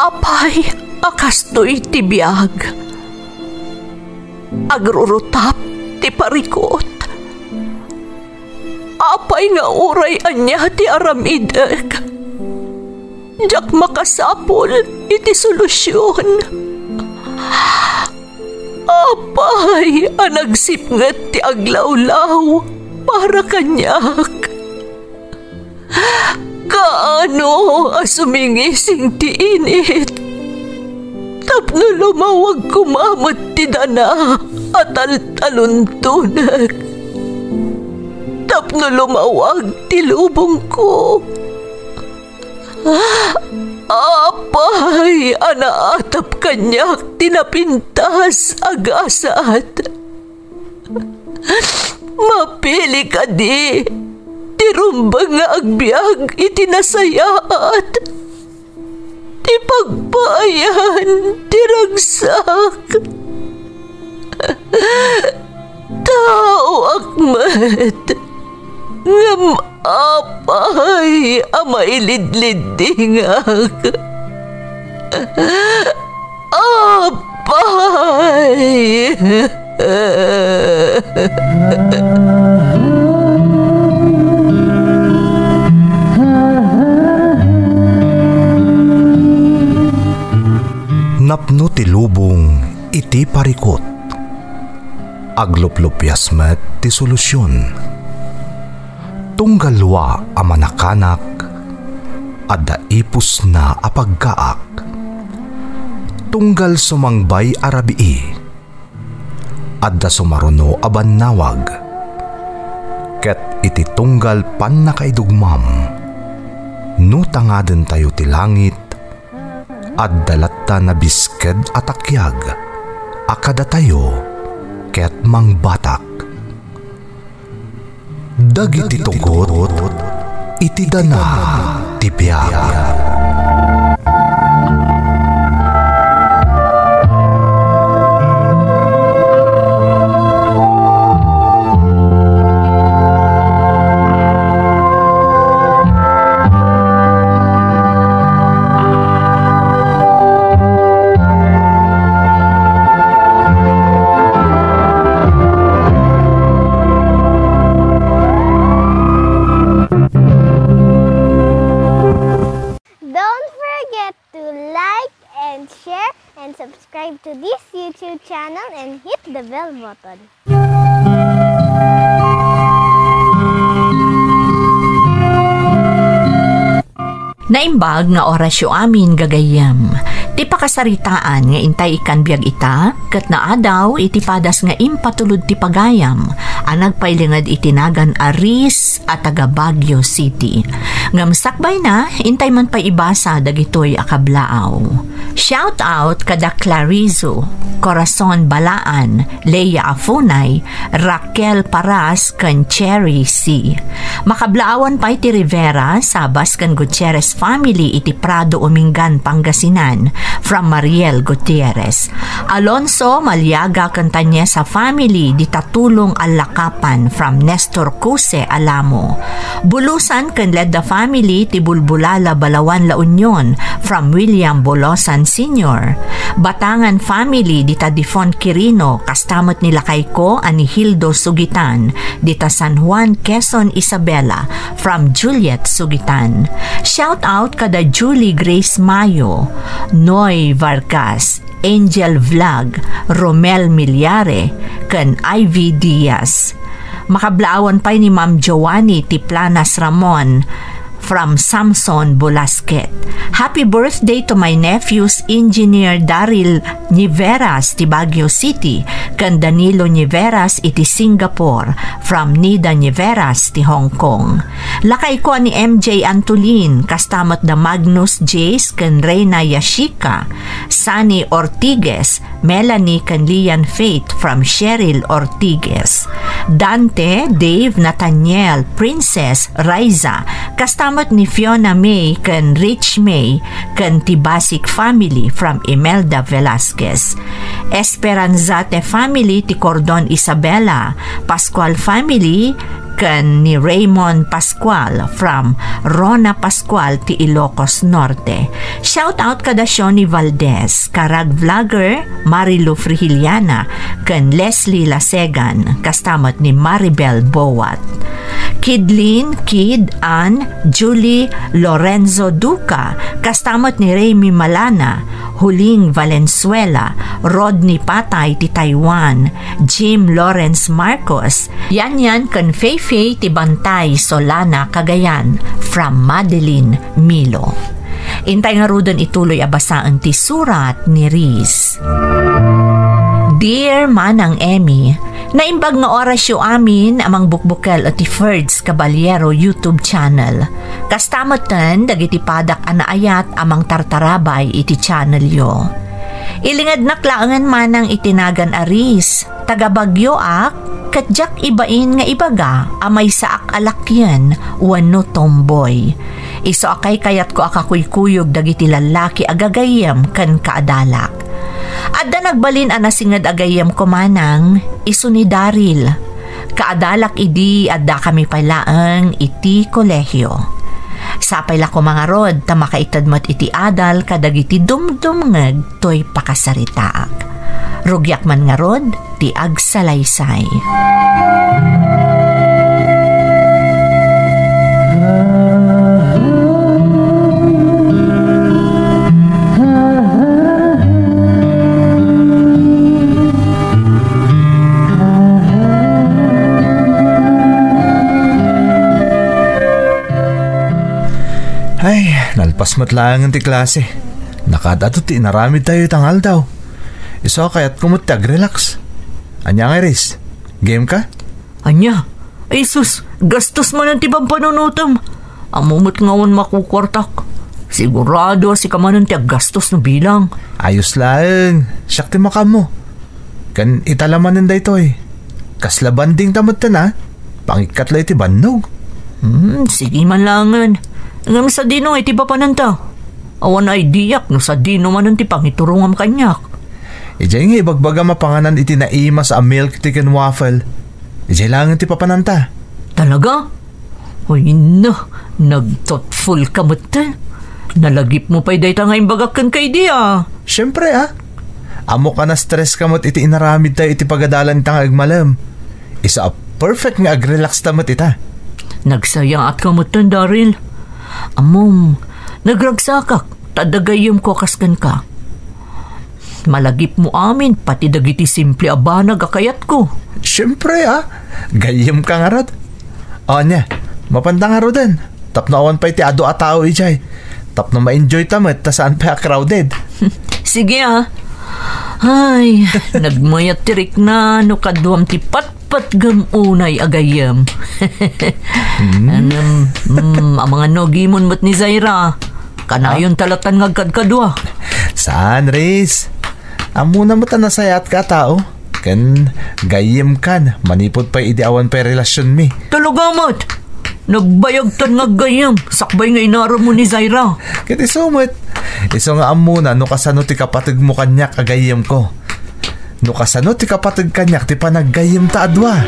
Apay, akastoy ti biyag. Agrurutap ti parikot. Apay nga uray anya ti aramidek. Jak makasapol iti solusyon. Apay, anagsipnget ti aglawlaw para kanyak. Kaano asumingising ti init. Tapno lumawag kumamot ti dana at taluntunak. Tapno lumawag ti lubong ko. Apay, anaatap kanyak tinapintas agasat. Mapili ka di, tirumbang nga agbyag itinasayaat. Ti pagpayan, tiragsak. Tao akmat, ngam apay, amailidlidingak. Apay. Napno ti lubong iti parikot. Agluplupyas met ti solusyon. Tunggalwa a manakanak adda ipus na apagkaak. Tunggal sumangbay arabii adda sumaruno a bannawag. Ket iti tunggal pan nakaidugmam no tangaden tayo ti langit adda latta na bisked atakyag akada tayo ket mangbatak. Dagiti tugot iti dana ti biag. Subscribe to this YouTube channel and hit the bell button. Naimbag nga orasyo amin gagayam. Ti pakasaritaan nga intay ikan biag ita, ket naadaw iti padas nga impatulod ti pagayam, anagpailingad itinagan Aris at taga Baguio City. Ngamsakbay na, intay man pa ibasa dagitoy akablaaw. Shout out kada Clarizo, Corazon Balaan, Leia Afunay, Raquel Paras, kan Cherry C. Makablaawan pa iti Rivera, Sabas kan Gutierrez family iti Prado Umingan, Pangasinan, from Mariel Gutierrez. Alonso Maliaga kan Tanyesa family di Tatulong Alakapan, from Nestor Cuse, Alamo. Bulusan kan Ledda family ti Bulbulala, Balawan, La Union, from William Bolosan Sr. Batangan family di Tadifon Quirino, kastamot nila Kayko ani Hildo Sugitan, di ta San Juan, Quezon, Isabela, from Juliet Sugitan. Shout out kada Julie Grace Mayo, Noy Vargas, Angel Vlog, Romel Milyare, kan Ivy Diaz. Makablaawan pa ni Ma'am Joanny Tiplanas Ramon, from Samson Bulasket. Happy birthday to my nephews Engineer Daryl Niveras ti Baguio City, kan Danilo Niveras iti Singapore, from Nida Niveras ti Hong Kong. Lakay ko ni MJ Antolin, kastamot da Magnus Jace kan Reyna Yashika, Sunny Ortiguez, Melanie kan Lian Faith, from Cheryl Ortiguez. Dante, Dave, Nathaniel, Princess, Riza, kastamot ni Fiona May kan Rich May kan Tibasic family, from Imelda Velasquez. Esperanzate family ti Cordon Isabela, Pascual family ken ni Raymond Pascual from Rona Pascual ti Ilocos Norte. Shout out kada Shoni Valdez, karag vlogger Marilu Frihiliana ken Leslie Lasegan, kastamot ni Maribel Bowat. Kidlin, Kid, Ann, Julie Lorenzo Duca, kastamot ni Remy Malana, Huling Valenzuela, Rodney Patay ti Taiwan, Jim Lawrence Marcos, Yan kan Feifei ti Bantay Solana Cagayan, from Madeline Milo. Intay nga rudon ituloy abasaan ti surat ni Riz. Dear Manang Emmy, naimbag nga orasyo amin amang bukbukel at ti Ferds Caballero YouTube channel. Kastamatan dagiti padak anaayat amang tartarabay iti channel yo. Ilingad naklaangan manang itinagan aris, taga Bagyo ak, kadyak ibain nga ibaga, amay saak alakyan, wano tomboy. Iso akay kayat ko akakuykuyog dagiti lalaki agagayam kan kaadalak. Adda nagbalin anasingad agayam ko manang, iso ni Daryl. Kaadalak idi adda kami palaang iti kolehyo. Sapay la ko mga rod, tamakaitad mat iti adal kadagiti dumdumngeg toy pakasaritaak. Rugyak man nga rod, ti agsalaysay. Ay, nalpas matlangan ti klase. Nakadato ti naramid tayo tangal daw. Iso kaya't kumutag relax. Anya nga Riz, game ka? Anya, ay sus, gastos man ang tibang panunutom. Amumot ngawan makukwartak. Sigurado si kamanan ti gastos no bilang. Ayos lang, siyak ti makam mo. Kan italamanin da ito eh. Kasla banding tamad ta na, pangikat ti bannog. Sige man langan. Ngam sa dino iti papananta. Awan ay diyak no sa dino man ti pangiturungam kanyak. Ijay nga ibagbaga mapanganan iti naima sa milk chicken waffle. Ijay lang ti papananta. Talaga? Uy na, nag-thoughtful ka mo ta. Nalagip mo pa'y dayta nga imbagakan kay di ah. Siyempre ah. Amo ka na stress ka mo't iti inaramid tayo iti pagadalan tang agmalam. Isa a perfect nga agrelax tamot ita. Nagsayang at kamutan, Daryl. Among, nagragsakak, tadagayom ko kaskan ka. Malagip mo amin, pati dagiti simple abanag akayat ko. Siyempre gayem ka nga rod. O niya, mapanda nga rodan. Tapno awan pa iti ado atao ijay. Tapno ma-enjoy tamat, ta saan pa crowded. Sige Ay, nagmayat tirik na, no kaduam ti patpat gamunay agayam. Ang mga nogimon mat ni Zaira, kanayon talatan ngagkadkadwa. Saan, Riz? Amo na mata nasayat ka tao. Kan gayem kan, manipod pa ideawan pa relasyon mi. Talaga mat, nagbayag tan ngagayam, sakbay nga inaro mo ni Zaira. Kiti sumot. Iso nga amuna, no kasano ti kapatid mo kanyak agayem ko. No kasano ti kapatid kanyak ti panaggayem ta adwa.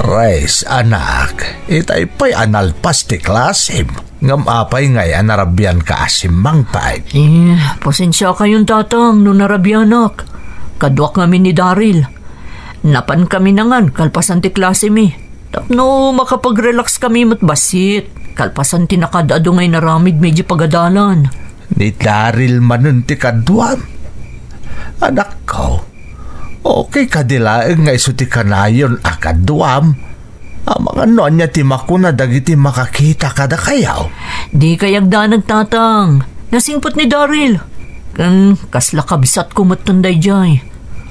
Riz, anak, itay pa'y analpas ti klasim. Ngam apay ngay anarabyan ka asimang pa'y. Pasensya kayong tatang no narabyanak. Kadwak kami ni Daryl. Napan kami nangan, kalpasan ti klase mi. Tapno makapag-relax kami matbasit. Kalpasan ti nakadado ngay naramid medyo pagadalan. Ni Daryl manun ti kadwam. Anak ko, okay kadilaeng nga iso ti kanayon akadwam. Mga nonya ti makuna dagiti makakita kada kayaw. Di kayagda nagtatang. Nasingpot ni Daryl. Kasla kabisat ko matunday jay.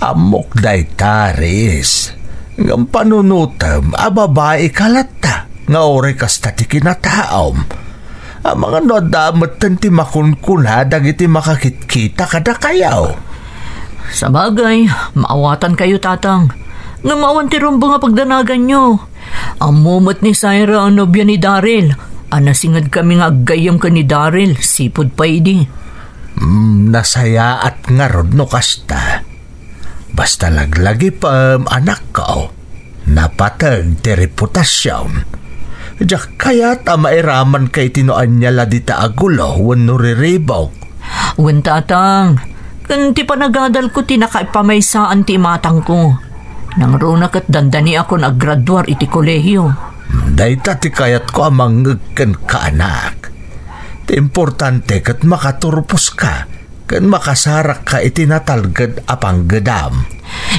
Amok day taris. Ngam panunutam, babae kalata. nga oray kasta ti kinataom. Ang mga nadamat ti makunkuna dagiti makakitkita kada kayaw. Sa bagay, maawatan kayo, tatang. Nga maawan ti rumbo nga pagdanagan nyo. Ang mumot ni Syra ang nobya ni Daryl. Anasingad kami nga aggayam ka ni Daryl, sipod pa idi. Nasaya at nga rod no kasta. Basta laglagi pa anak ko. Napatag ti reputasyon. Diyak kaya mairaman kay tinoan niya ladita agulo wano riribog. Wen tatang, kan ti panagadal ko tinakaipamaysaan ti matang ko. Nang runa kat dandani ako naggraduar iti kolehiyo. Dayta ti kayat ko amang ngagkan ka anak. Ti importante kat makaturpos ka, kan makasarak ka iti natalgad apang gadam.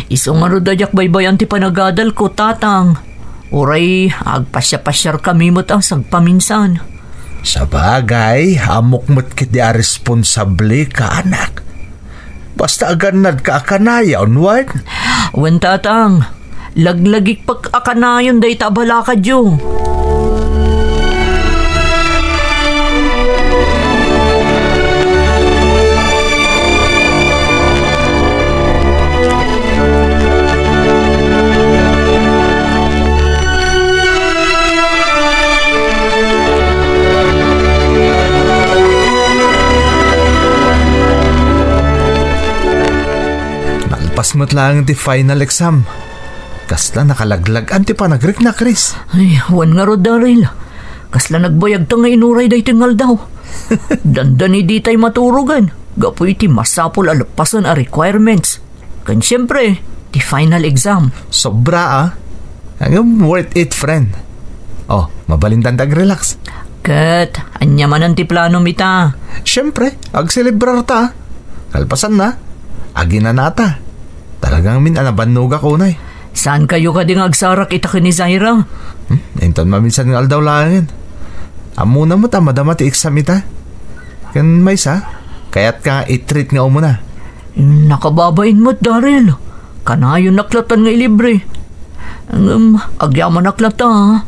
Iso nga rodadyak baybayan ti panagadal ko, tatang. Uray, agpasya-pasyar kami mo't ang sagpaminsan. Sa bagay, amok mo't kiti a responsable ka anak. Basta aganad ka akanayaw, what? Wen tatang, laglagik pag akanayon day tabala ka dyo. Pasmat lang ti final exam. Kasla nakalaglag anti pa nagrik na, Chris. Ay, wan nga ro, Daryl. Kasla nagbayag ta nga inuray day tingal daw. Dandan di tay maturugan. Gapoy ti masapol alapasan a requirements. Kan siyempre, ti final exam. Sobra Hanggang worth it, friend. Oh, mabalindan tag-relax. Kat, anya man ti plano mita. Siyempre, ag-celebrar ta. Kalpasan na. Agina nata. Talagang anabannog ako na. Saan kayo ka ding agsarak ita ni Syra? Inton maminsan nga aldaw langin. Amuna mo ta madama ti exam ita. Kan may sa, kaya't ka i-treat nga umuna. Nakababain mo't, Daryl. Kanayon naklatan nga ilibre. Agyaman naklata, ha?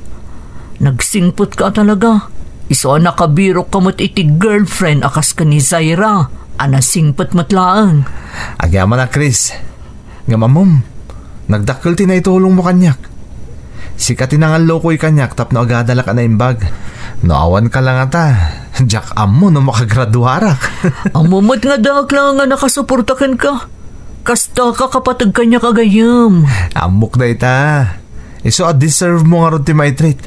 Nagsingpot ka talaga. Iso nakabiro ka mo't iti girlfriend akas ka ni Syra. Anasingpot matlaan. Agyaman na, Chris. Nga mamom, nagdakkel ti na itulong mo kanyak. Sikat tinangal lokoy kanyak tapno agadala ka na imbag. Noawan ka lang ata. Jack amo no makagraduarak. Amumot nga dakla nga nakasuportakan ka. Kasta ka kapatag kanya kagayam. Amok na ita. Iso deserve mo nga ron ti may treat.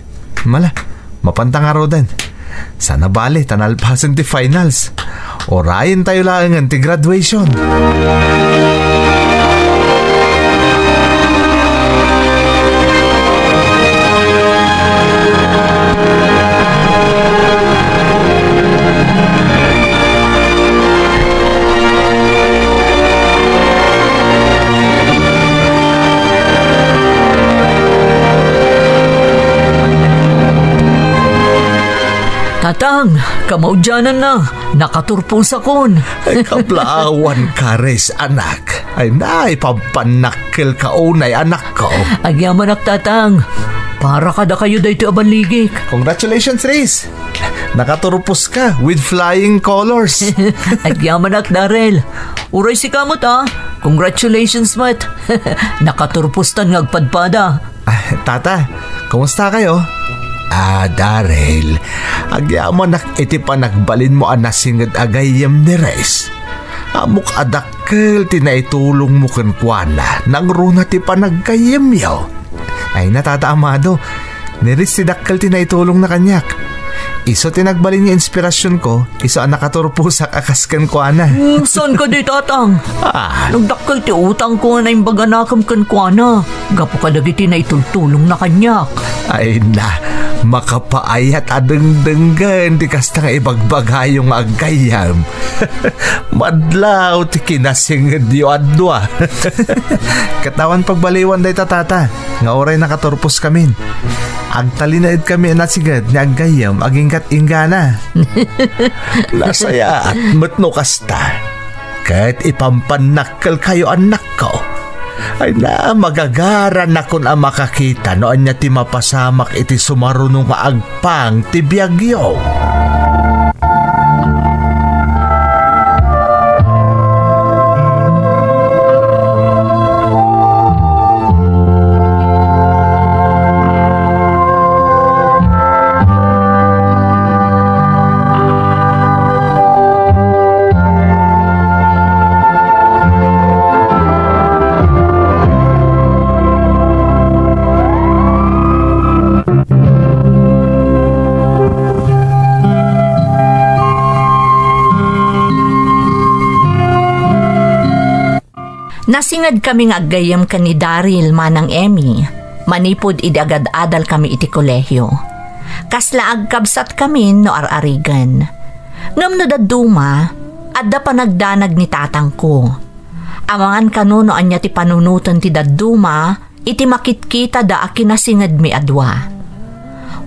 Mala, mapanta nga ron din. Sana bali, tanalpasan ti finals. Orayin tayo lang ti graduation. Tatang, kamaudyanan na. Nakaturpong sakon. Ay kablaawan ka, Res, anak. Ay naipampanakil ka unay, anak ko. Agyamanak, tatang. Para kada kayo dahito abanligik. Congratulations, Res. Nakaturpos ka with flying colors. Agyamanak, Daryl. Uray si kamot, Congratulations, Mat. Nakaturpos tan ngagpadpada. Tata, kumusta kayo? Daryl, agyaman iti pa nagbalin mo anasingad agayam ni Res. Amok adakkel tinaitulong mo kenkwana nang runa ti pa naggayam yaw. Ay natata amado, ni Res tidakkel tinaitulong na kanyak. Iso tinagbalin niya inspirasyon ko, iso ang nakaturpusak akas kenkwana. Saan ka di, tatang? Nagdakkel ti utang ko na imbaga nakam kenkwana. Gapo ka dagiti na itultulong na kanyak. Ay na, makapaayat adeng-denggan di kasta nga ibagbagayong agayam. Madlaw ti kinasingid yu adwa. Katawan pagbaliwan day tatata, nga oray nakaturpos kamin. Agtalinaid kami nasigad ni agayam agingkat ingana. Nasaya at matno kasta. Kahit ipampanakal kayo anak ko. Ay na, magagaran na kun ang makakita noon niya ti mapasamak iti sumarunong maagpang ti biyagyo. Nasingad kami nga aggayam ka ni Daryl manang Emmy. Manipod idagad adal kami iti kolehyo. Kasla agkabsat kami no ararigan. Ngam no daduma, adda pa nagdanag ni tatang ko. Amangan kanuno anya ti panunutan ti daduma, iti makitkita da akinasingad mi adwa.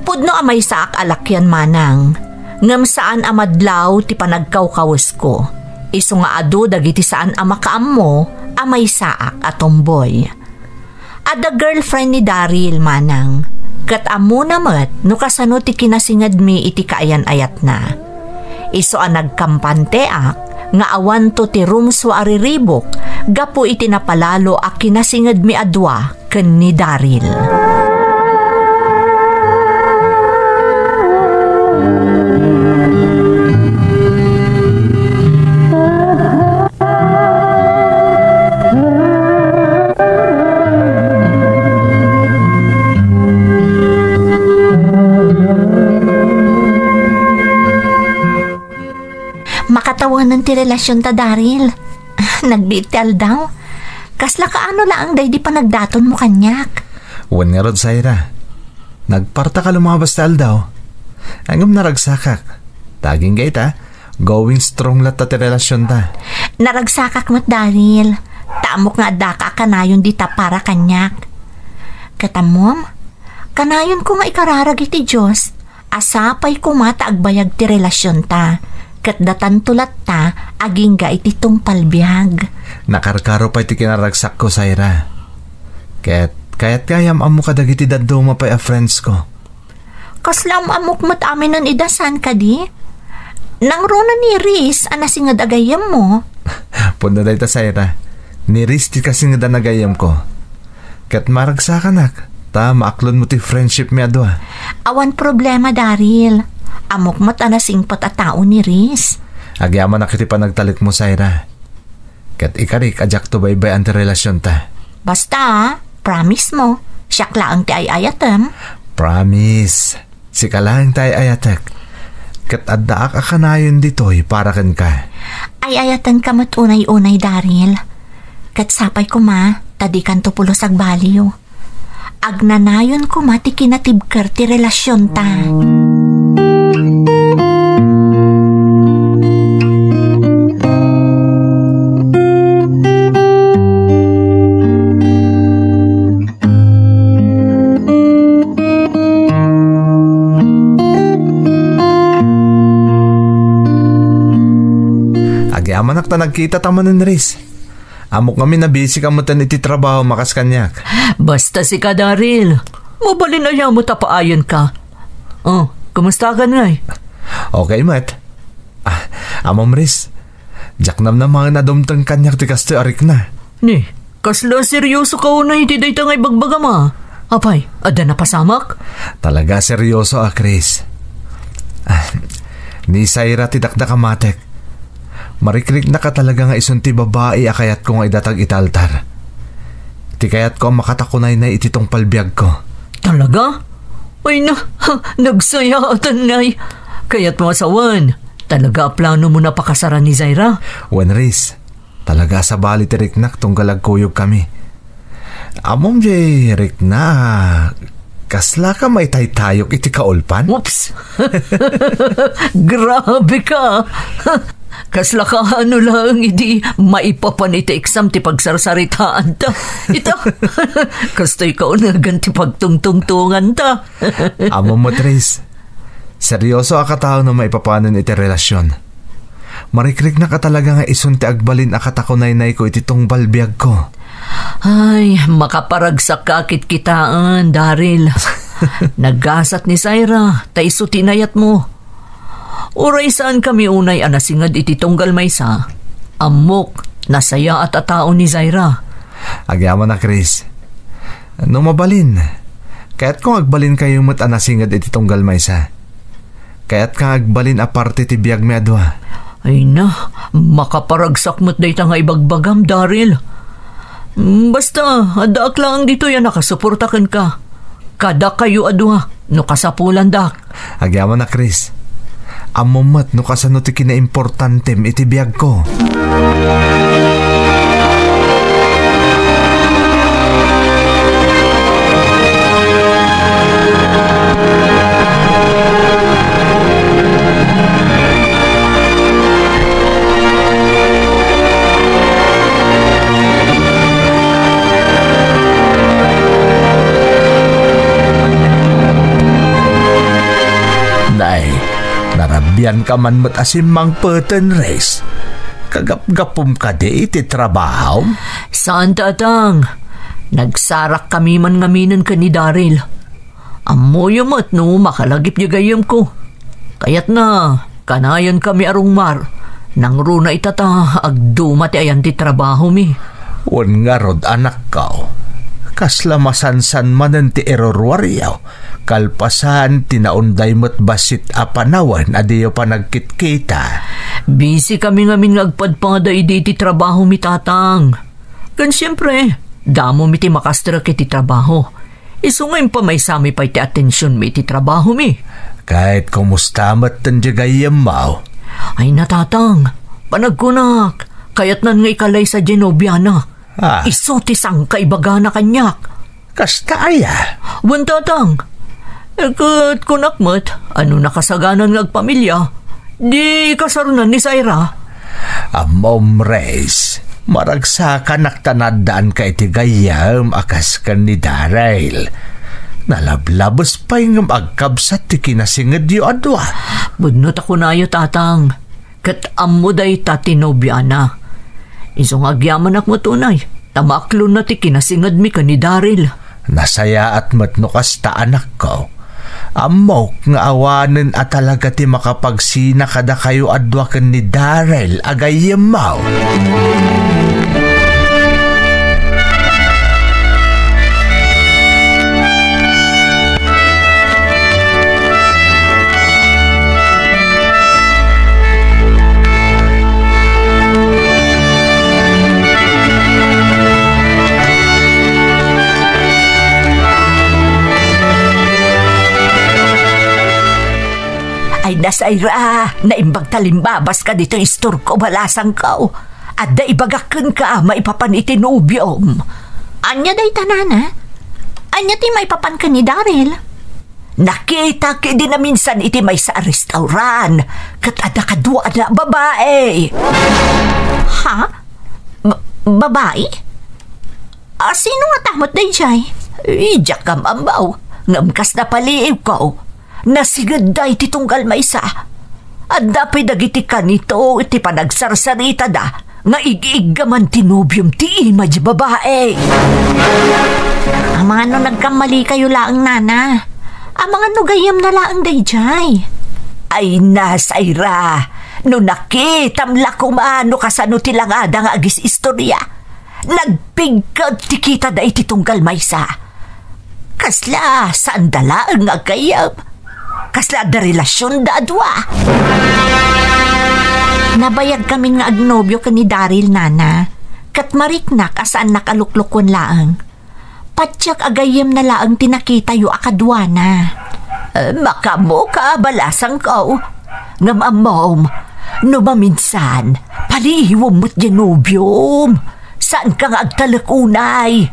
Pudno amay saak alakyan manang, ngam saan amadlaw ti panagkawkawas ko. Isu nga adu dagiti saan amakaam mo, amay saak at tomboy. Ada girlfriend ni Daryl manang, kat amo namat no kasano ti kinasingad mi iti kaayan ayat na. Iso ang nagkampanteak, nga awan to ti rumswa ariribok, gapo iti napalalo a kinasingad mi adwa ken ni Daryl. Makatawanan ti relasyon ta, Daryl. Nagbitel daw. Kasla kaano laang day di pa nagdaton mo kanyak. Wan nga rod, Zaira. Nagparta ka lumabas tal daw. Angam naragsakak. Taging gait going strong lat ti relasyon ta. Naragsakak mo't, Daryl. Taamok nga daka kanayon di ta para kanyak. Katamom, kanayon ko nga ikararag iti Diyos. Asapay ko mata agbayag ti relasyon ta. Kat datan tulat ta, aging ga iti tungpalbiyag. Nakarkaro pa iti kinaragsak ko, Zaira. Kaya't kayam amo kadag iti daduma pa a friends ko. Kaslam amok mo't amin nun idasan ka di? Nang rona ni Riz, anasingad agayam mo. Punda day ta, Zaira. Ni Riz ti kasingad anagayam ko. Kat maragsakan ta maaklon mo ti friendship mi adwa. Awan problema, Daryl. Amok mo't anasingpot a tao ni Riz. Agyaman na kiti pa nagtalik mo, Zaira. Kat ikarik ajak to baybay ang relasyon ta. Basta, promise mo, siyak laang ti ayayatem. Promise. Sika lang tayo ayatek. Kat addaak akanayon dito'y para kan ka. Ayayatan ka mo't unay-unay, Daryl. Kat sapay ko ma, tadikan to pulos agbaliw. Agnanayon ko ma ti kinatibker ti relasyon ta. Amanak ta nagkita taman ng Riz. Amok kami na busy ka mo tan iti trabaho makas kanyak. Basta si ka, Daryl. Mabalin ayaw mo tapaayon ka. Oh, kumusta ka nga eh? Okay, Matt. Amam Riz. Jaknam na mga nadumtang kanyak ti kasto arik na. Ni, kasla seryoso ka una iti day tangay bagbaga ma. Apay, ada na pasamak? Talaga seryoso Chris. Ni Zaira ti dakdakamatek. Marikrik na ka talaga nga isunti babae akayat ko nga idatag italtar. Ti kayat ko makatakunay na ititong palbiyag ko. Talaga? Ay na, nagsayatan ngay. Kaya't masawan. Talaga plano mo na pakasaran ni Zaira? Wan Riz, talaga sa bali ti Riknak tong galagkuyog kami. Amom jay Rikna, kasla ka may taytayok iti kaulpan? Whoops! Grabe ka! Kasla ka ano lang, hindi maipapan iti exam ti pagsarsaritaan ta. Ito, kastoy ka unagan ti pagtungtungtungan ta. Amo mo, Trace. Seryoso akatao na maipapanan iti relasyon. Marikrik na ka talaga nga isun ti agbalin akatakunay-nay ko iti tunggal biyag ko. Ay, makaparagsak ka kitaan, Daryl. Naggasat ni Zaira, ta iso tinayat mo. Uray saan kami unay anasingad iti tunggal maysa. Amok, nasaya at atao ni Zaira. Agyaman na, Chris. Nung mabalin, kaya't kung agbalin kayo mo't anasingad iti tunggal maysa. Kaya't kang agbalin aparte ti biyag mi adwa. Ay na, makaparagsak mo't day nga ibagbagam, Daryl. Basta, adaak lang dito yan nakasuportakan ka. Kada kayo adwa, no kasapulan dak. Agyaman na, Chris. Amumat no kasano ti kinaimportantem iti biyag ko. Narabian ka man mat asimang peten race. Kagap-gapom ka di iti trabaho? Saan tatang? Nagsarak kami man ngaminan ka ni Daryl. Amoy mat no makalagip di gayam ko. Kayat na, kanayan kami arungmar. Nang runa itata, agdumat ayan ti trabaho mi. Wan nga rod anak kao. Kasla masansan manan ti erorwaryaw. Kalpasan tinaunday mo't basit apanawan adiyo pa nagkitkita. Busy kami ngamin ngagpadpada iti trabaho mi tatang. Kan siyempre, damo mi ti makastra kiti trabaho. Iso ngayon pa may sami pa iti atensyon mi ti trabaho mi. Kahit kumusta mat tanjagayam mau. Ay natatang, panagkunak, kayat nan nga ikalay sa Genoviana. Iso ti sangkay baga na kanyak. Kasta aya? Wan tatang, kat kunakmat, ano nakasaganan ngagpamilya, di kasarunan ni Zaira. Amom Reis, maragsakan naktanadaan ka iti gayam akas kan ni Daryl. Nalablabos pa yung agkabsat ti kinasingad yu adwa. Budnot ako na yu tatang, kat amuday tatinobyana. Isong agyaman ak mo tunay, tamaklo na ti kinasingad mi ka ni Daryl. Nasaya at matnukas ta anak ko. Amok nga awanen at talaga ti makapagsina kada kayo adwa ken ni Daryl agayem mau. Ay Zaira, naimbag talimbabas ka dito istor ko balasang kao. At da ibagakin ka, maipapanitin ubyom. Anya day tanana? Anya ti maipapan ka ni Daryl? Nakita ki din na minsan iti may sa restauran. Kat ada kadwa na babae. Ha? Babae? Sino nga tamot day jay? Ijak kam ambaw, ngamkas na paliiw ko. Nasigad da iti tunggal maysa. At dapay dagiti ka nito iti panagsarsarita da nga igigaman tinubyom ti ima di babae. Ang mga no nagkamali kayo laang nana. Ang mga no gayam na laang dayjay. Ay na, Zaira, no nakitam lakumano kasano tilangada nga agis istorya. Nagpigkad ti kita da iti tunggal maysa. Kasla saan dalaan nga gayam. Kasla da relasyon da adwa. Nabayag kami nga agnobyo ka ni Daryl nana. Kat mariknak asaan nakaluklukon laang. Patyak agayem na laang tinakita yu akadwa na. Makamo ka balasang ko. Ngamamom, no maminsan, palihiwam mo't genubyom. Saan ka nga agtalakunay?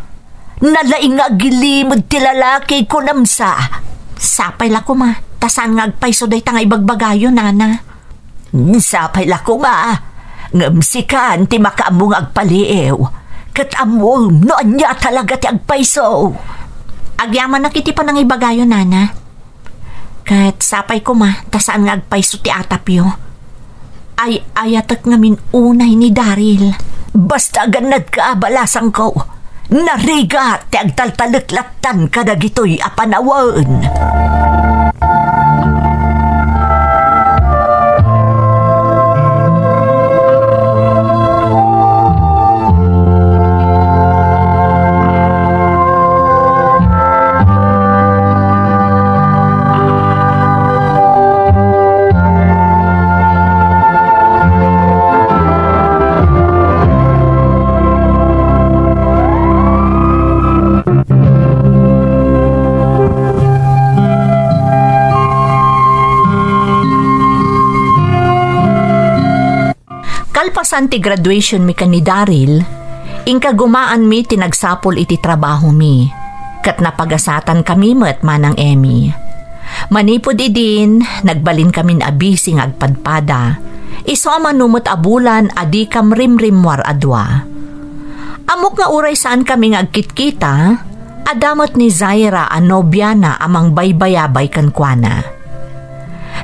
Nalaing nga gilimod ti lalaki ko namsa. Sapay la ko ma. Tasan nga agpayso day tanga ibagbagayo, nana. Sapay la ko ma. Ngamsikan ti makaamong agpaliiw. Kat among noon niya talaga ti agpayso. Agyaman na kiti pa nang ibagayo, nana. Kat sapay ko ma, tasan nga agpayso ti atapyo. Ay ayatak ngamin unay ni Daryl. Basta ganad ka balasang ko. Nariga ti agtaltalitlatan ka na gito'y apanawan. Kalpasan ti graduation mi kan ni Daryl, ingka gumaan mi tinagsapol iti trabaho mi. Kat napagasatan kami met manang Emmy. Manipod idin, nagbalin kami na abising agpadpada. Iso manumot abulan adi kam rimrimwar adwa. Amok nga uray saan kami nga agkitkita, adamot ni Zaira a nobya na amang baybayabay kan kuana.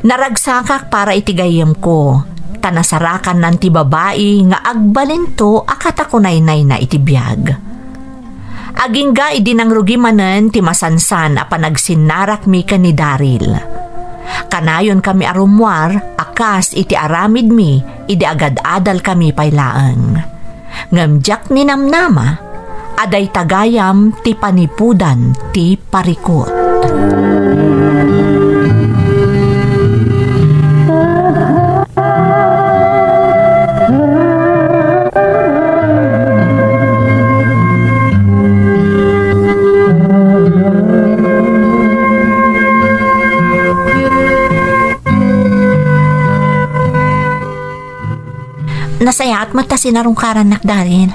Naragsakak para itigayem ko, tanasarakan nanti babae nga agbalinto akatakunaynay na itibiyag. Agingga idinang rugimanen ti masansan a panagsinarak mi ka ni Daryl. Kanayon kami arumwar, akas iti aramid mi, idi agad-adal kami paylaang. Ngamjak ni namnama, aday tagayam ti panipudan ti parikot. Nasayaat mo ta sinarungkaran nak Daryl.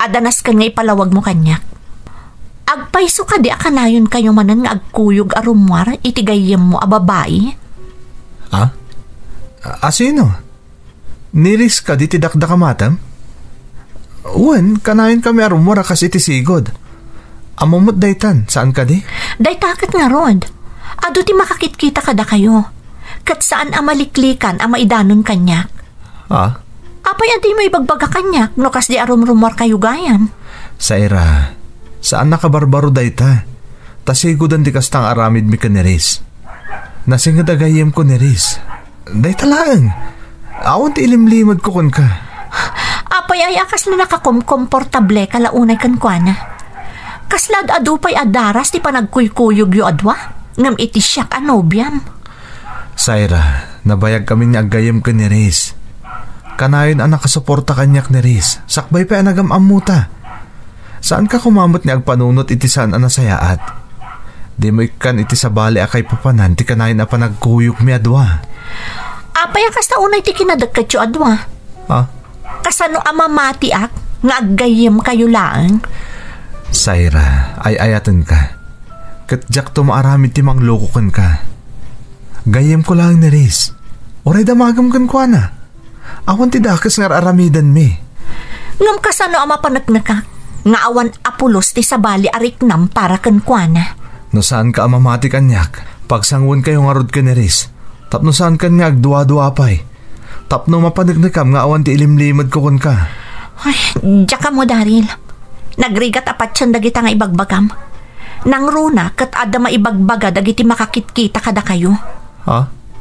Adanas kan nga ipalawag mo kanyak. Agpaiso ka di akanayon kayo manan nga agkuyog arumwar itigayem mo a babae. Ha? Asino? Niris ka di tidakda kamatam? Uwan, kanayon kami arumwar akas iti sigod. Amumot daytan, saan ka di? Daytakat nga rod. Ado ti makakitkita kada kayo. Kat saan amaliklikan amaidanon kanyak. Ha? Apay adi may bagbaga kanyak no kas di arumrumwar kayo gayam. Saira, saan nakabarbaro dayta? Tasigudan di kastang aramid mi ka ni Riz. Nasingad agayem ko ni Riz. Dayta lang. Awan ti ilimlimad ko kun ka. Apay ay akas na nakakomportable kalaunay kan kwa na. Kaslad adupay adaras ti panagkuykuyog yu adwa. Ngam iti siyak anobyam. Saira, nabayag kami ni agayem ka ni Riz. Kanayon ang nakasuporta kanyak ni Riz. Sakbay pa anagam amuta. Saan ka kumamot ni agpanunot iti saan anasayaat? Di mo ikan iti sabali akay papanan ti kanayon na panagkuyok mi adwa. Apay akas na unay ti kinadagkat yu adwa. Ha? Kasano amamati ak nga aggayem kayo laang? Saira, ay ayatan ka. Katjak tumaaramid ti manglokokan ka. Gayem ko lang ni Riz. Oray damagam kan kwa na. Awan ti dakas nga aramidan mi. Ngam kasano ama panagnak nga awan apulos ti sabali ariknam para kan kwa na. No saan ka amamati kanyak? Pagsangwan kayo nga rod ka ni Riz. Tapno saan kanyak duwa-duwa pay. Tapno mapanagnikam nga awan ti ilimlimad ko kun ka. Ay, diyaka mo Daryl. Nagrigat apat siyan dagita nga ibagbagam. Nang runa kat ada maibagbaga dagiti makakitkita kada kayo. Ha?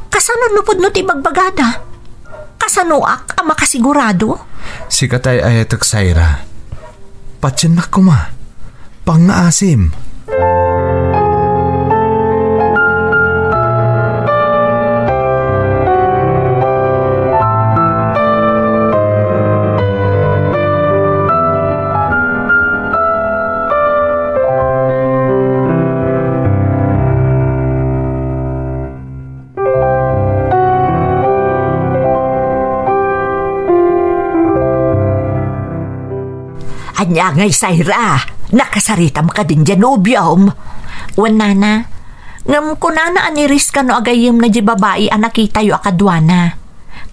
Kasano lupod no ti ibagbagada? Kasano ak ang makasigurado? Si katay ayatak Saira. Patsyan na kuma. Pangaasim. Anya ngay Saira, nakasarita mo ka din dyan obyom. Wanana, ngam kunana aniris ka no agayim na di babae anakita yu akadwana.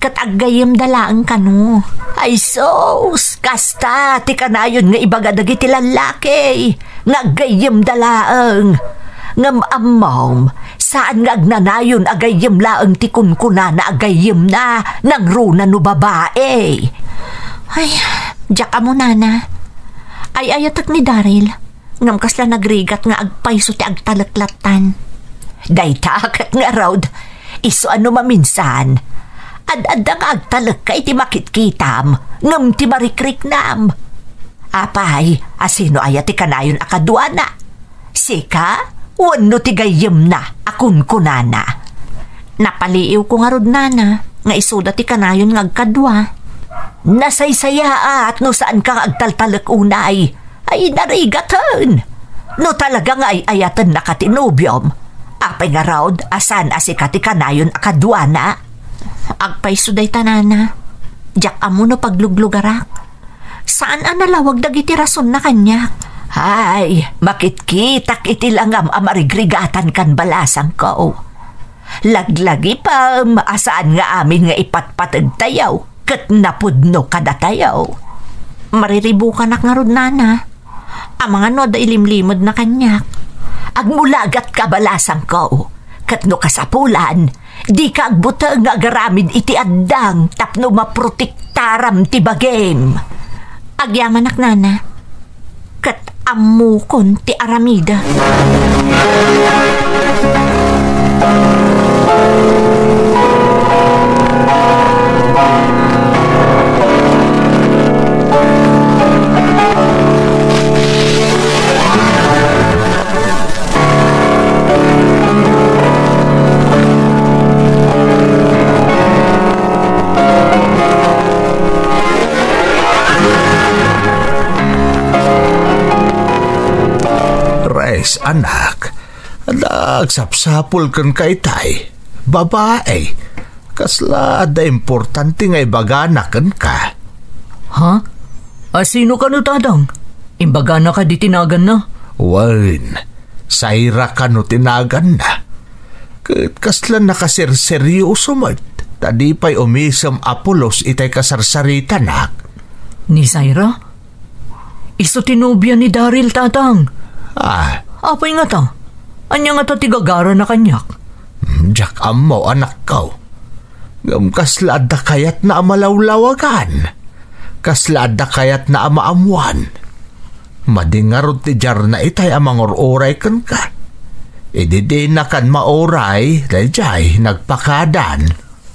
Kat agayim dalaang ka no. Ay sos, kasta, ti kanayon nga ibagadag iti lalaki. Nga agayim dalaang. ngam amom, saan nga agnanayon agayim laang tikun ko na agayim na nang runa no babae. Ay, jak amo nana. Ay ayatak ni Daryl. Ngam kasla nagrigat nga agpayso ti agtalaklatan. Daytakat nga raud, iso ano maminsan. Ad-adda nga agtalak ka iti makitkitam, ngam ti marikrik nam. Apay, asino aya ti kanayon akaduana? Sika, wano ti gayem na, akun kunana. Napaliiw ko nga rod nana, nga isuda ti kanayon nga agkadwa. Nasaysaya at no saan kang agtaltalak unay, ay narigatan. No talaga nga ay ayatan na katinobyom, apay nga raud, asan asika ti kanayon akaduana? Agpayso day tanana. Jak amo no pagluglugarak. Saan ang nalawag dagiti rason na kanya? Ay, makitkitak iti langam amarigrigatan kan balasang ko. Laglagi pa asaan nga amin nga ipatpatag tayaw, kat napudno kada tayaw. Mariribukan nga rod nana. Ang mga no da ilimlimod na kanyak. Agmulagat ka balasang ko, kat no kasapulan, di ka agbuta nga agaramid iti addang tapno maprotektaram ti bagem. Agyamanak nana. Kat amukon ti aramida. Anak, nagsapsapul kan kay tay, babae, kasla da importante nga ibagana kan ka. Ha? Sino ka no tadang? Imbagana ka di tinagan na? Wan, sayra ka no tinagan na. Kasla nakasirseryoso mat, tadi pa'y umisam Apolos itay kasarsarita nak. Ni Sayra? Iso tinubyan ni Daryl tatang. Apay nga ta. Anya nga ta tigagara na kanyak. Jak amo anak ko. Kaslad da kayat na amalawlawagan. Kaslad da kayat na amaamuan. Madingarot ti jar na itay amang oray kan ka. Ididi na kan maoray dayjay nagpakadan.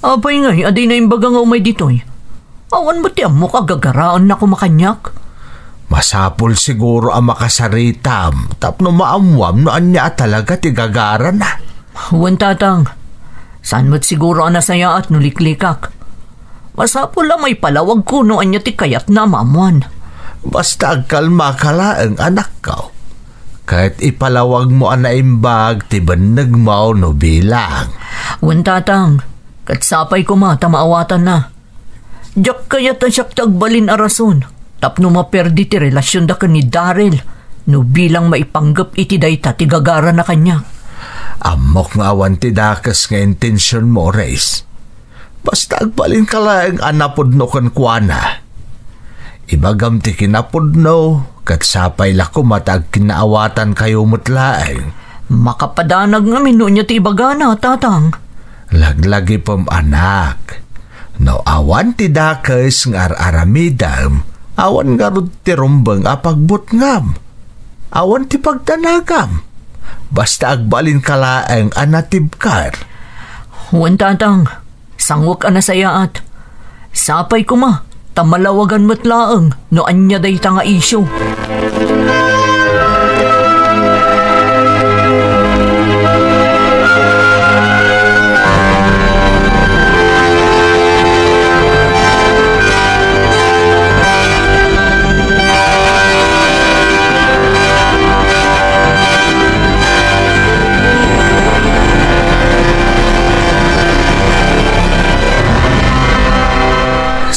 Apay nga, aday na imbaga nga umay ditoy. Awan mo ti amo kagagaraan na kumakanyak. Masapul siguro ang makasaritam, tapno maamwam no anya talaga tigagara na. Huwan tatang, saan mo't siguro ang nasaya at nuliklikak? Masapul lang may palawag ko no anya ti kayat na maamuan. Basta agkalma ka lang anak ko. Kahit ipalawag mo ang naimbag, tibanag mo no bilang. Huwan tatang, katsapay ko mata maawatan na. Diyak kayat ang siyak tagbalin arason. Tapno maperdi ti relasyon da ka ni Daryl, no bilang maipanggap iti dayta ti gagara na kanya. Amok nga awan ti dakas nga intensyon mo, Reis. Basta agbalin ka lang anapudno kan kuana. Ibagam ti kinapudno, kat sapay lako matag kinaawatan kayo mutlaeng. Makapadanag nga mino niya ti ibagana, tatang. Laglagi pam anak. No awan ti dakas nga aramidam, awan nga rod ti rumbang apagbut ngam. Awan ti pagtanagam. Basta agbalin kalaeng anatibkar. Huwan tatang, sangwak anasayaat. Sapay ko ma, tamalawagan mo't laang, no anya day nga isyo.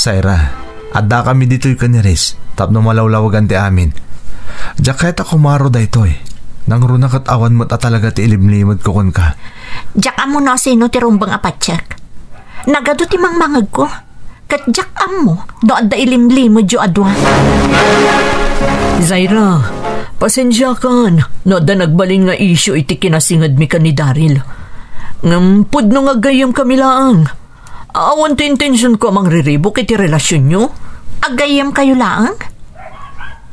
Sayra, adda kami dito'y kaniris, tapno malawlawagan ti amin. Diyak ako maro da ito'y. Nang runakat awan mo't talaga ti ilimlimod ko kon ka. Diyak amo na sino ti rumbang apatsak. Nagado ti mangmangag ko. Kat diyak amo, do adda ilimlimod yo adwa. Zaira, Pasensya kan, no da nagbalin nga isyo iti kinasingad mi ka ni Daryl. Ngampod no nga gayam kami laang. Awan to intensyon ko amang riribok iti relasyon nyo. Agayam kayo laang?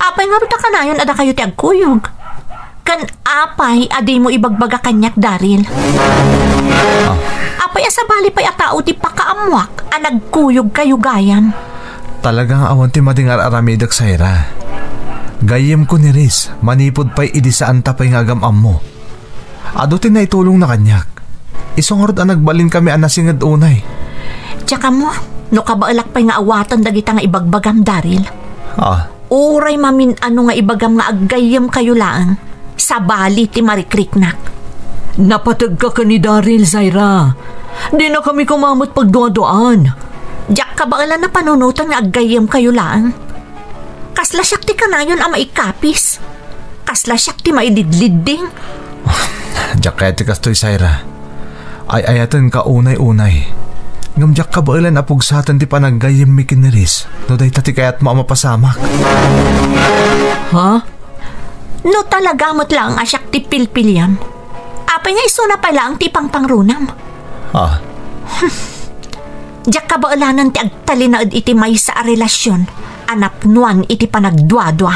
Apay nga ruta ka na yun ada kayo ti agkuyog. Kan apay adi mo ibagbaga kanyak Daryl. Apay asabali pa'y atao ti pakaamuak a nagkuyog kayo gayam. Talagang awan ti mading aramidak Zaira. Gayem ko ni Riz, manipod pa'y idi saan tapay nga agamam mo. Adutin na itulong na kanyak. Isungurot ang nagbalin kami ang nasingad unay. Tsaka mo, no kabaalak pa'y nga awatan dagita nga ibagbagam Daryl. Uray mamin ano nga ibagam nga aggayam kayo laang. Sabali ti marikriknak. Napatag ka ni Daryl, Zaira. Di na kami kumamot pagduaduan. Diyak kabaalan na panunutan nga aggayam kayo laang. Kasla siyak ti kanayon ang maikapis. Kasla siyak ti maididlidding. Diyak kaya ti kastoy Zaira. Ay ayatan ka unay-unay. Ngamjak ka ba ilan apugsatan ti panaggayam mi kiniris no day tati kayat mo mapasamak. Ha? No talaga mo't lang asyak ti pilpilyam. Apay nga iso na pala ang ti pangpangrunam. Diyak ka ba ilanan ti agtalinaad iti may sa relasyon anapnuan iti panagdwadwa.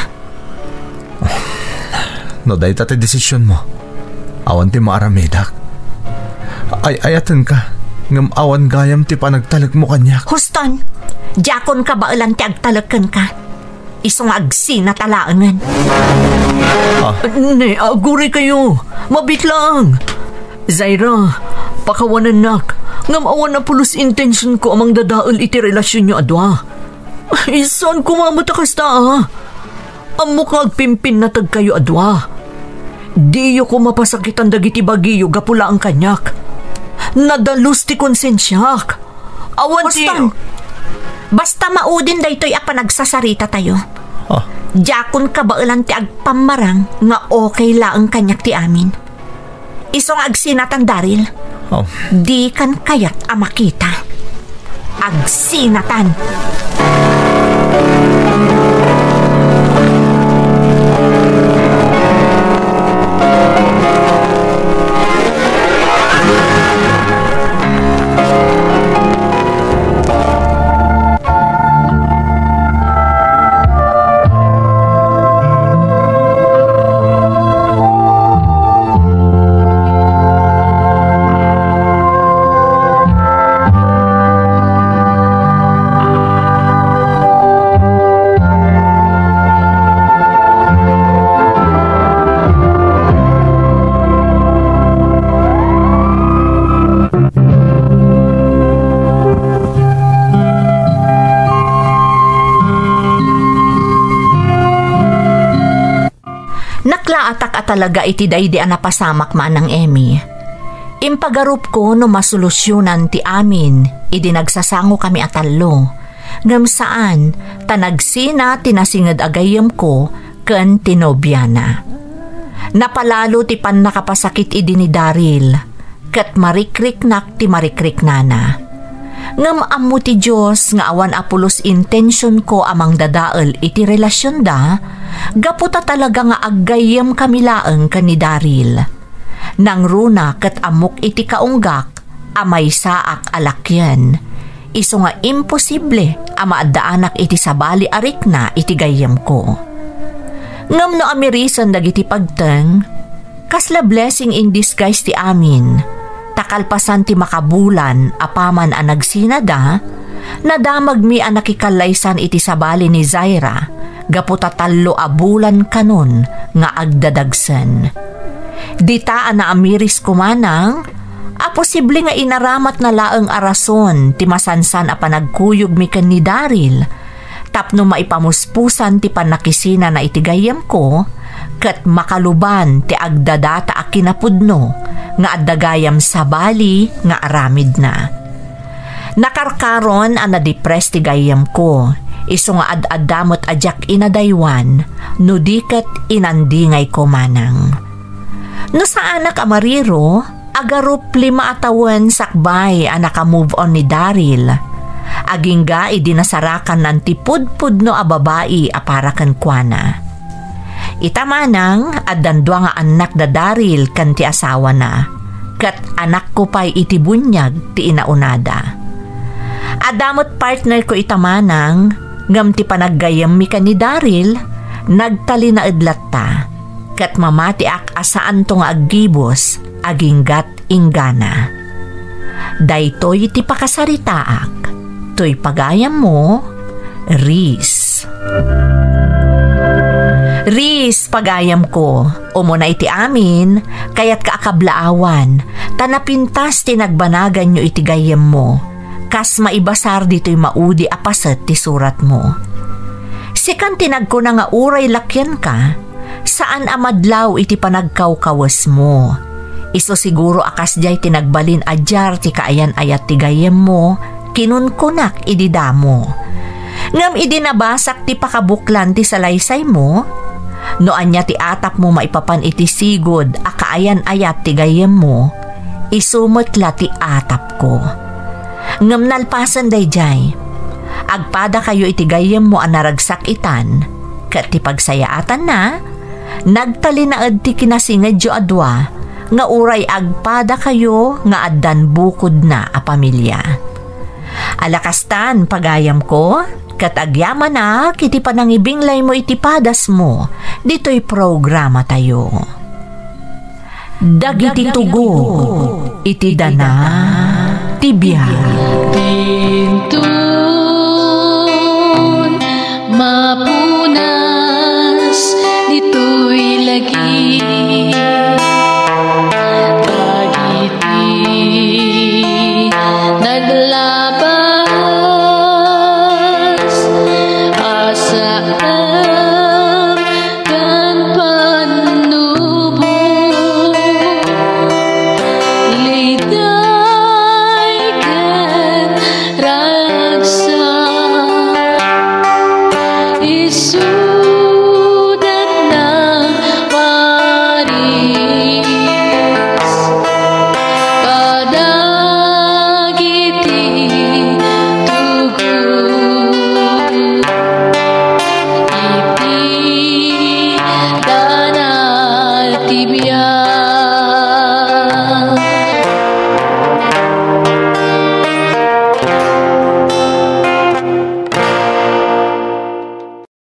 No day tati desisyon mo. Awan ti maaramidak. Ay ayatan ka. Ngam awan gayam ti panagtalag mo kanyak. Huston, jakon ka ba ulan ti agtalagan ka? Isong agsi na talaangan. Ne, aguri kayo. Mabit lang. Zaira, pakawanan nak. Ngam awan na pulos intention ko amang dadaol iti relasyon nyo adwa. Isan kumamata kasta Amo ka agpimpin na tag kayo adwa. Diyo ko mapasakitan dagiti bagiyo gapula ang kanyak. Nadalus ti konsensyak. Awan ti... Basta maudin daytoy a panagsasarita tayo. Jakon ka ba ulan ti agpamarang nga okay laang kanyak ti amin. Isong agsinatan Daryl. Di kan kayat a makita. Agsinatan. Naklaatak talaga iti daydi a napasamak manang Emmy. Impagarup ko no masolusyonan ti amin, idi nagsasango kami atalo. Ngam saan, tanagsina tinasingad agayam ko, ken tinobyana. Napalalo ti pan nakapasakit idi ni Daryl, ket marikriknak ti marikriknana. Ngam ammo ti Diyos nga awan apulos intention ko amang dadael iti relasyon da, gaputa talaga nga aggayam kami laeng ken ni Daryl. Nang runa ket amok iti kaunggak, amay saak alakyan. Iso nga imposible amaadaanak iti sabali arik na iti gayam ko. Ngam no amirisan dagiti pagteng, kasla blessing in disguise ti amin. Takalpasan ti makabulan apaman ang nagsinada, nadamag mi ang nakikalaysan iti sabali ni Zaira, gaputa tallo a bulan kanon nga agdadagsen. Dita na amiris kumanang, posible nga inaramat na laeng arason ti masansan a panagkuyog mi ken ni Daryl, tapno maipamuspusan ti panakisina na itigayam ko, ket makaluban ti agdadata a kinapudno, nga addagayam sabali nga aramid na. Nakarkaron ang na-depress ti gayam ko, iso nga ad-adamot adyak inadaywan, no diket inandingay ko manang. No sa anak amariro, agarup 5 atawan sakbay ang naka-move on ni Daryl. Agingga idinasarakan ng tipud-pudno a babae aparakan kuana. Ita manang addan dua nga anak da Daryl kan ti asawa na. Kat anak ko pa'y iti bunyag ti inaunada. Adamot partner ko ita manang ngam ti panaggayam mi ka ni Daryl nagtali na idlat ta. Kat mamati ak asaan to nga aggibos aginggat inggana. Daytoy ti pakasaritaak. To'y pagayam mo, Riz. Riz, pagayam ko, umuna iti amin, kaya't kaakablaawan, tanapintas tinagbanagan nyo iti gayam mo, kas maibasar dito'y maudi apaset ti surat mo. Sikan tinag ko na nga uray lakyan ka, saan amadlaw iti panagkawkawas mo. Iso siguro akas jay tinagbalin adyar ti kaayan ayat ti gayam mo, kinunkunak ididamo. Ngam idinabasak ti pakabuklan ti salaysay mo, noan niya ti atap mo maipapan iti sigod akaayan ayat ti gayem mo, isumotla ti atap ko. Ngam nalpasan dayjay, agpada kayo iti gayem mo anaragsak itan, kat ti pagsayaatan na, nagtalinaad ti kinasingad jo adwa, nga uray agpada kayo nga addan bukod na a pamilya. Alakastan pagayam ko, kat agyaman na kiti panangibinglay mo iti padas mo, dito'y programa tayo. Dagiti tugo, iti dana, tibiyag.